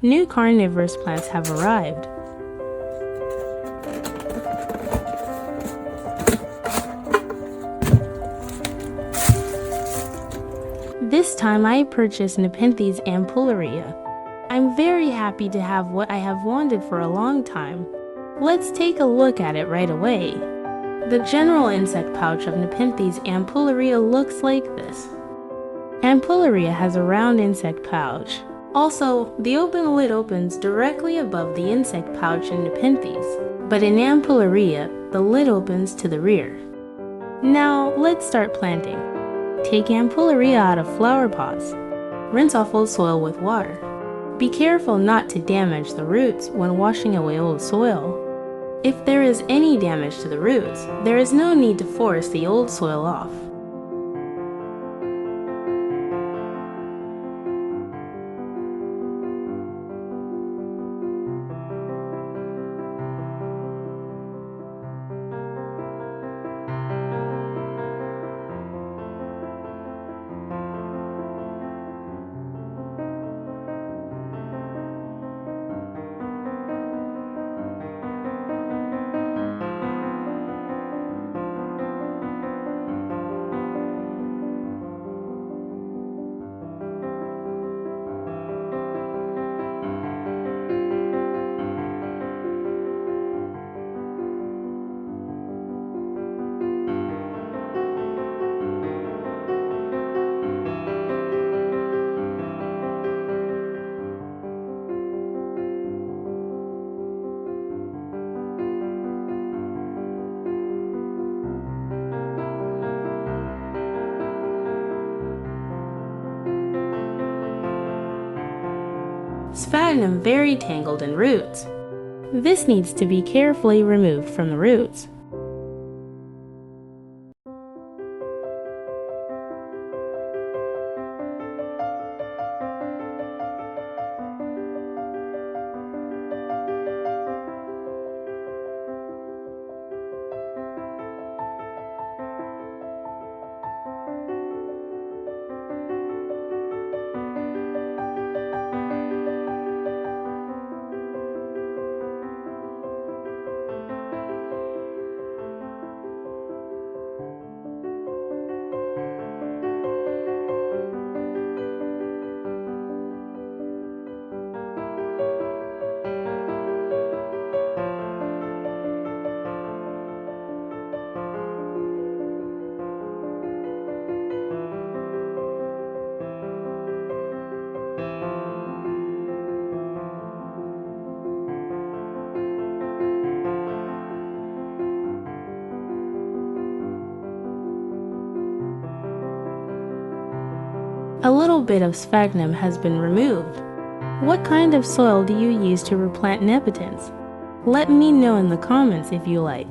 New carnivorous plants have arrived. This time I purchased Nepenthes ampullaria. I'm very happy to have what I have wanted for a long time. Let's take a look at it right away. The general insect pouch of Nepenthes ampullaria looks like this. Ampullaria has a round insect pouch. Also, the open lid opens directly above the insect pouch in Nepenthes, but in ampullaria, the lid opens to the rear. Now, let's start planting. Take ampullaria out of flower pots. Rinse off old soil with water. Be careful not to damage the roots when washing away old soil. If there is any damage to the roots, there is no need to force the old soil off. Sphagnum very tangled in roots. This needs to be carefully removed from the roots. A little bit of sphagnum has been removed. What kind of soil do you use to replant Nepenthes? Let me know in the comments if you like.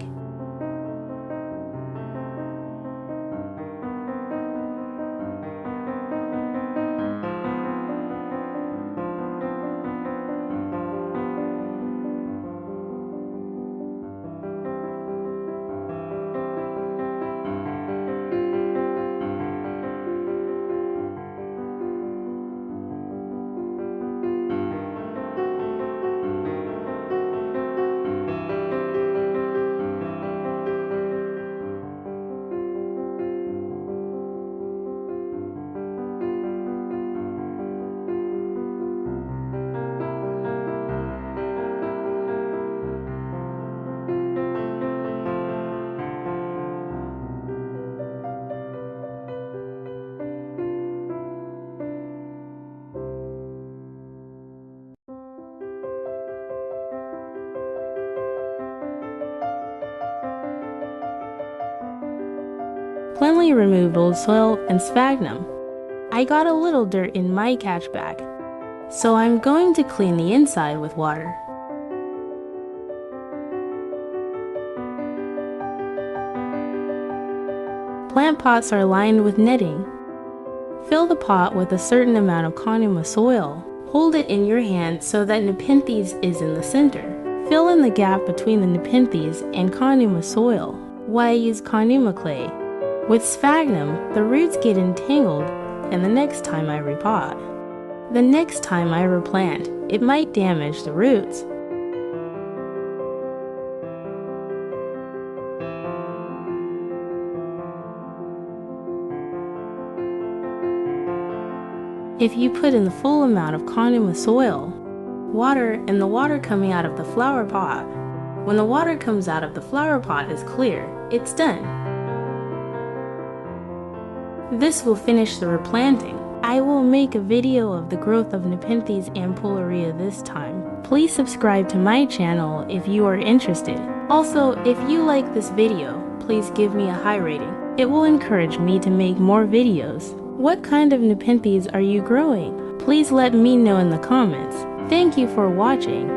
Plenty removed old soil and sphagnum. I got a little dirt in my catch bag, so I'm going to clean the inside with water. Plant pots are lined with netting. Fill the pot with a certain amount of Carnivorous soil. Hold it in your hand so that Nepenthes is in the center. Fill in the gap between the Nepenthes and Carnivorous soil. Why use Carnivorous clay? With sphagnum, the roots get entangled, and the next time I repot. The next time I replant, it might damage the roots. If you put in the full amount of continuous soil, water, and the water coming out of the flower pot, when the water comes out of the flower pot is clear, it's done. This will finish the replanting. I will make a video of the growth of Nepenthes ampullaria this time. Please subscribe to my channel if you are interested. Also, if you like this video, please give me a high rating. It will encourage me to make more videos. What kind of Nepenthes are you growing? Please let me know in the comments. Thank you for watching.